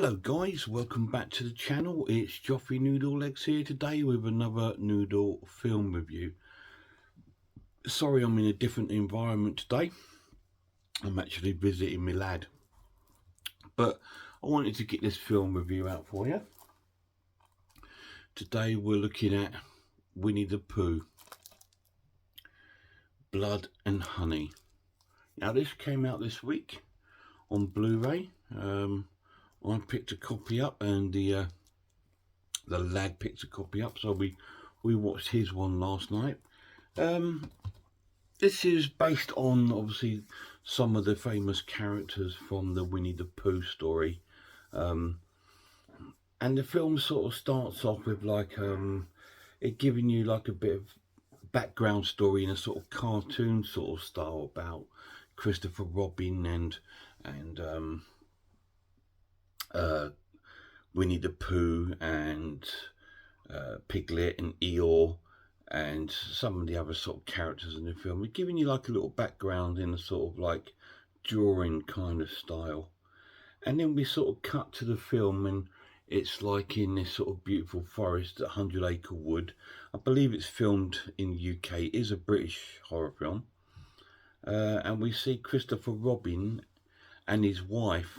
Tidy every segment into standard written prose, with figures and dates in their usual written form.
Hello guys, welcome back to the channel. It's Joffrey Noodle Legs here today with another Noodle film review. Sorry I'm in a different environment today. I'm actually visiting my lad. But I wanted to get this film review out for you. Today we're looking at Winnie the Pooh, Blood and Honey. Now this came out this week on Blu-ray. I picked a copy up and the lad picked a copy up, so we watched his one last night. This is based on obviously some of the famous characters from the Winnie the Pooh story, and the film sort of starts off with like it giving you like a bit of background story in a sort of cartoon sort of style about Christopher Robin and Winnie the Pooh and Piglet and Eeyore and some of the other sort of characters in the film. We're giving you like a little background in a sort of like drawing kind of style, and then we sort of cut to the film and it's like in this sort of beautiful forest at 100 Acre Wood. I believe it's filmed in the UK. It is a British horror film, and we see Christopher Robin and his wife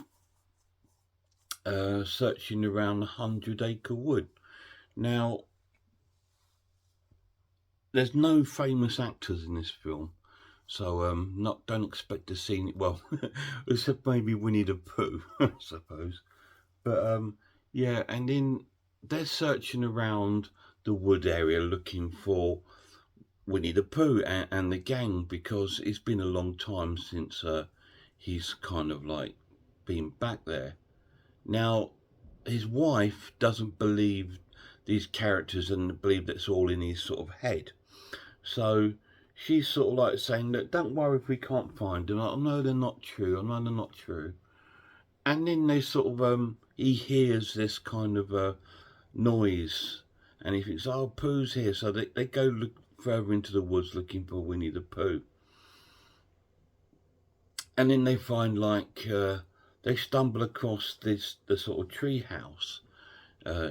searching around 100 Acre Wood. Now, there's no famous actors in this film, so don't expect to see it. Well, except maybe Winnie the Pooh, I suppose. But yeah, and then they're searching around the wood area looking for Winnie the Pooh and the gang, because it's been a long time since he's kind of like been back there. Now, his wife doesn't believe these characters and believe that's all in his sort of head. So she's sort of like saying, look, don't worry if we can't find them. I know they're not true. I know they're not true. And then they sort of, he hears this kind of noise and he thinks, oh, Pooh's here. So they go look further into the woods looking for Winnie the Pooh. And then they find like, they stumble across the sort of tree house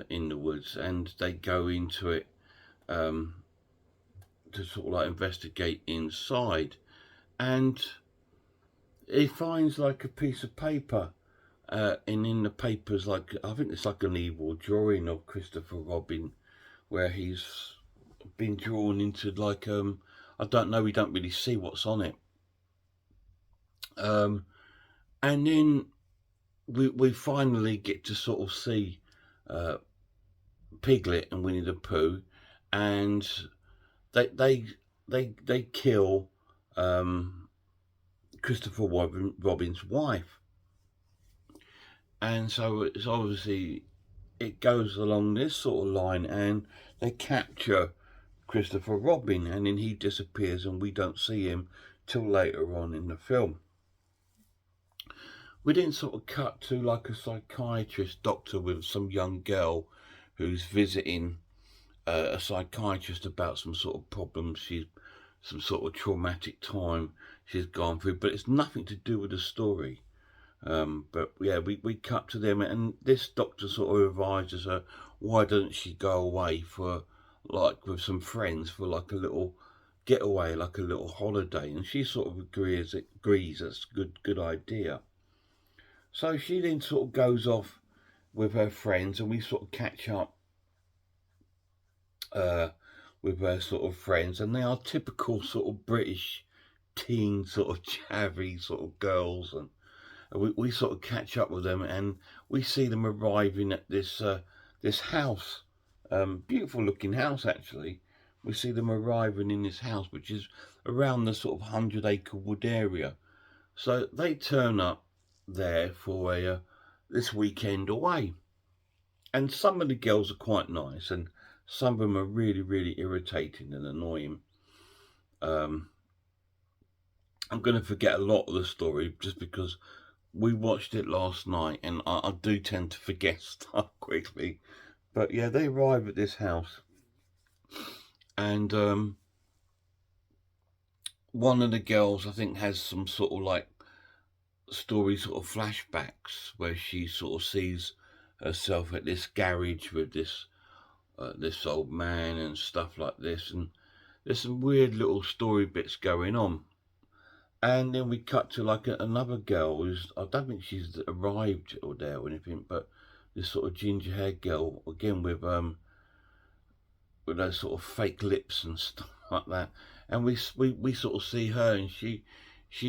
in the woods, and they go into it to sort of like investigate inside, and he finds like a piece of paper, and in the paper's like, I think it's like an evil drawing of Christopher Robin, where he's been drawn into like I don't know, we don't really see what's on it, and then we finally get to sort of see Piglet and Winnie the Pooh, and they kill Christopher Robin's wife, and so it's obviously it goes along this sort of line, and they capture Christopher Robin, and then he disappears, and we don't see him till later on in the film. We then sort of cut to like a psychiatrist doctor with some young girl who's visiting a psychiatrist about some sort of problem. She's some sort of traumatic time she's gone through, but it's nothing to do with the story. But yeah, we cut to them, and this doctor sort of advises her, why doesn't she go away for like with some friends for like a little getaway, like a little holiday? And she sort of agrees that's a good idea. So she then sort of goes off with her friends, and we sort of catch up with her sort of friends, and they are typical sort of British teen sort of chavvy sort of girls, and we sort of catch up with them, and we see them arriving at this this house, beautiful looking house actually. We see them arriving in this house, which is around the sort of 100 Acre Wood area. So they turn up there for a this weekend away, and some of the girls are quite nice, and some of them are really irritating and annoying. I'm going to forget a lot of the story just because we watched it last night, and I do tend to forget stuff quickly. But yeah, they arrive at this house, and one of the girls, I think, has some sort of like story sort of flashbacks where she sort of sees herself at this garage with this old man and stuff like this, and there's some weird little story bits going on. And then we cut to like another girl who's, I don't think she's arrived or there or anything, but this sort of ginger haired girl again with those sort of fake lips and stuff like that. And we sort of see her, and she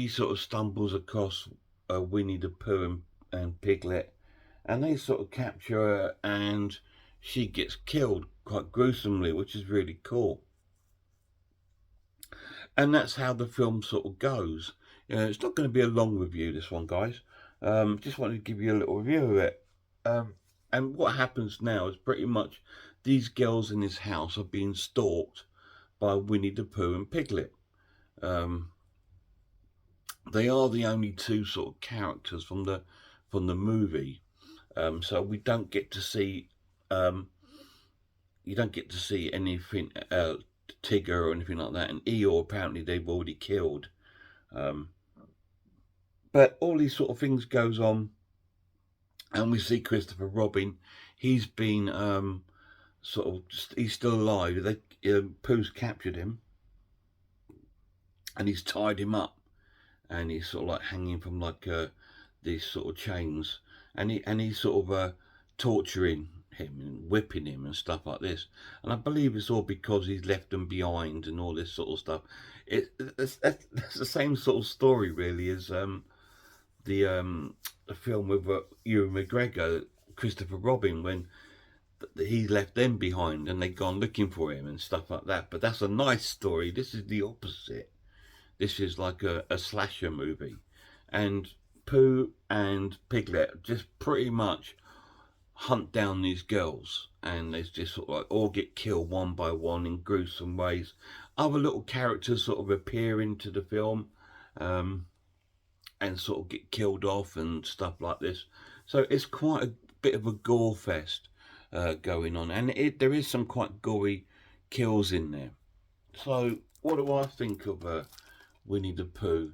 sort of stumbles across Winnie the Pooh and Piglet, and they sort of capture her, and she gets killed quite gruesomely, which is really cool. And that's how the film sort of goes. It's not going to be a long review, this one, guys. Just wanted to give you a little review of it. And what happens now is pretty much these girls in this house are being stalked by Winnie the Pooh and Piglet. They are the only two sort of characters from the movie, so we don't get to see you don't get to see anything Tigger or anything like that, and Eeyore apparently they've already killed. But all these sort of things goes on, and we see Christopher Robin. He's been he's still alive. Pooh's captured him, and he's tied him up, and he's sort of like hanging from like these sort of chains, and he's sort of torturing him and whipping him and stuff like this. And I believe it's all because he's left them behind and all this sort of stuff. That's the same sort of story really as the film with Ewan McGregor, Christopher Robin, when he left them behind and they'd gone looking for him and stuff like that. But that's a nice story. This is the opposite. This is like a slasher movie, and Pooh and Piglet just pretty much hunt down these girls, and they just sort of like all get killed one by one in gruesome ways. Other little characters sort of appear into the film and sort of get killed off and stuff like this. So it's quite a bit of a gore fest going on, and there is some quite gory kills in there. So what do I think of Winnie the Pooh,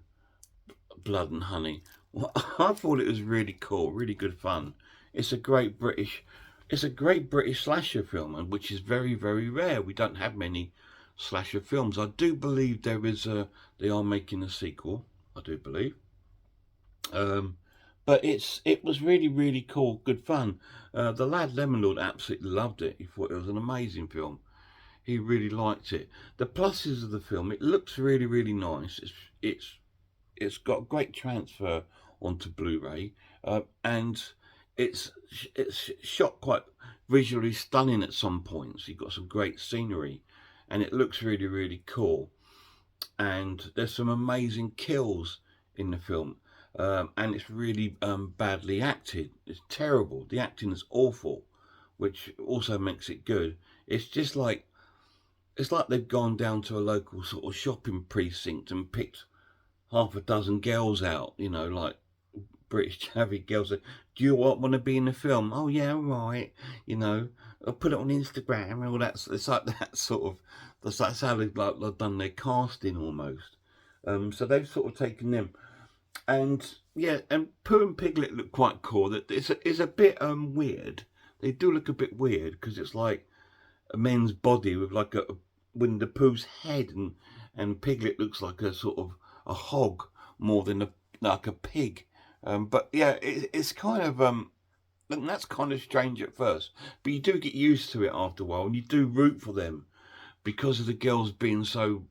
Blood and Honey? Well, I thought it was really cool, really good fun. It's a great British slasher film, and which is very, very rare. We don't have many slasher films. I do believe they are making a sequel. I do believe. But it was really, really cool, good fun. The lad Lemonlord absolutely loved it. He thought it was an amazing film. He really liked it. The pluses of the film: it looks really, really nice. It's got a great transfer onto Blu-ray, and it's shot quite visually stunning at some points. You've got some great scenery, and it looks really, really cool. And there's some amazing kills in the film, and it's really badly acted. It's terrible. The acting is awful, which also makes it good. It's just like they've gone down to a local sort of shopping precinct and picked half a dozen girls out, like British chavvy girls. Do you want to be in the film? Oh yeah, right. I'll put it on Instagram and all that. It's like that sort of. That's how they've done their casting almost. So they've sort of taken them, and yeah, and Pooh and Piglet look quite cool. That it's a bit weird. They do look a bit weird because it's like a man's body with like a Winnie the Pooh's head, and Piglet looks like a sort of a hog more than like a pig. But yeah, it's kind of and that's kind of strange at first, but you do get used to it after a while, and you do root for them because of the girls being so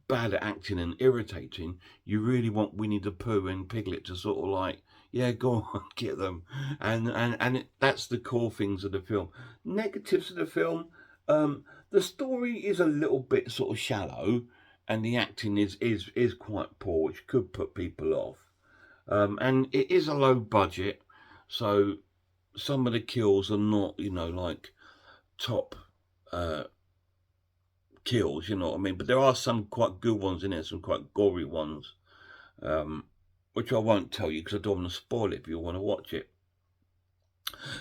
bad at acting and irritating. You really want Winnie the Pooh and Piglet to sort of like, yeah, go on, get them, and that's the core things of the film. Negatives of the film: the story is a little bit sort of shallow, and the acting is quite poor, which could put people off. And it is a low budget, so some of the kills are not, like top kills, you know what I mean? But there are some quite good ones in there, some quite gory ones, which I won't tell you because I don't want to spoil it if you want to watch it.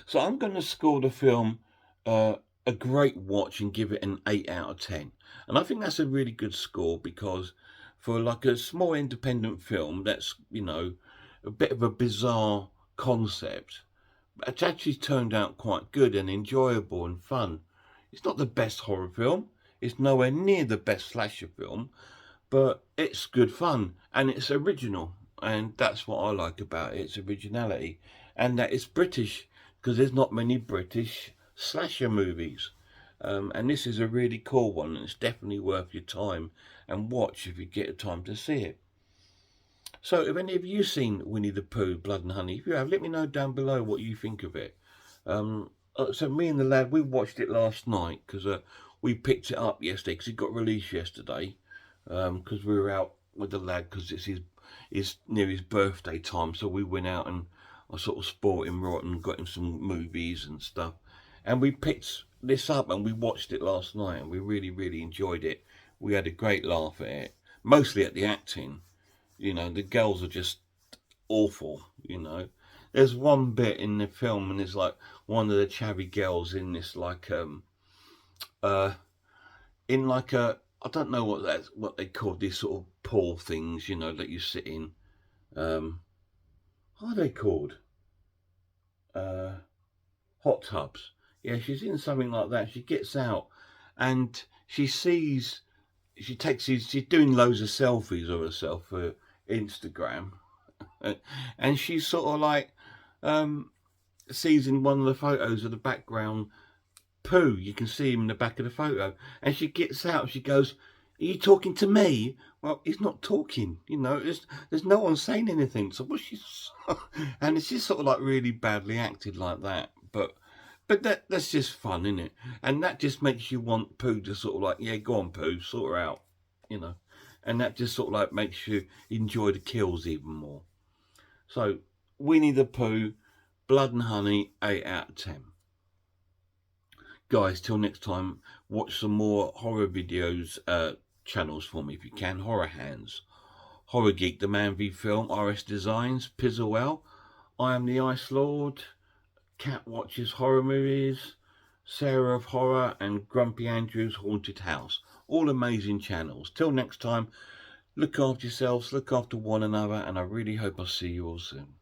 So I'm going to score the film a great watch and give it an 8 out of 10. And I think that's a really good score, because for like a small independent film that's, a bit of a bizarre concept, It's actually turned out quite good and enjoyable and fun. It's not the best horror film. It's nowhere near the best slasher film, but it's good fun and it's original. And that's what I like about it, its originality. And that it's British, because there's not many British slasher movies. And this is a really cool one, and it's definitely worth your time and watch if you get the time to see it. So, have any of you seen Winnie the Pooh, Blood and Honey? If you have, let me know down below what you think of it. So me and the lad, we watched it last night because we picked it up yesterday because it got released yesterday. Because we were out with the lad because it's near his birthday time, so we went out and I sort of spoiled him right and got him some movies and stuff. And we picked this up and we watched it last night and we really enjoyed it. We had a great laugh at it, mostly at the acting. You know, the girls are just awful, you know. There's one bit in the film and there's like one of the chavvy girls in this like uh in like a, I don't know what they call these sort of pool things, you know, that you sit in. What are they called? Uh Hot tubs. Yeah, she's in something like that. She gets out and she takes these, she's doing loads of selfies of herself for Instagram. And she's sort of like sees in one of the photos of the background Pooh. You can see him in the back of the photo, and she gets out. She goes, "Are you talking to me?" Well, he's not talking. You know, there's no one saying anything. So what she's and it's just sort of like really badly acted like that. But that's just fun, isn't it? And that just makes you want Pooh to sort of like, yeah, go on, Pooh, sort her out, you know. And that just sort of like makes you enjoy the kills even more. So, Winnie the Pooh, Blood and Honey, 8 out of 10. Guys, till next time, watch some more horror videos, channels for me if you can. Horror Hands, Horror Geek, The Man v Film, RS Designs, Pizzawell, I Am the Ice Lord, Cat Watches Horror Movies, Sarah of Horror, and Grumpy Andrew's Haunted House. All amazing channels. Till next time, look after yourselves, look after one another, and I really hope I'll see you all soon.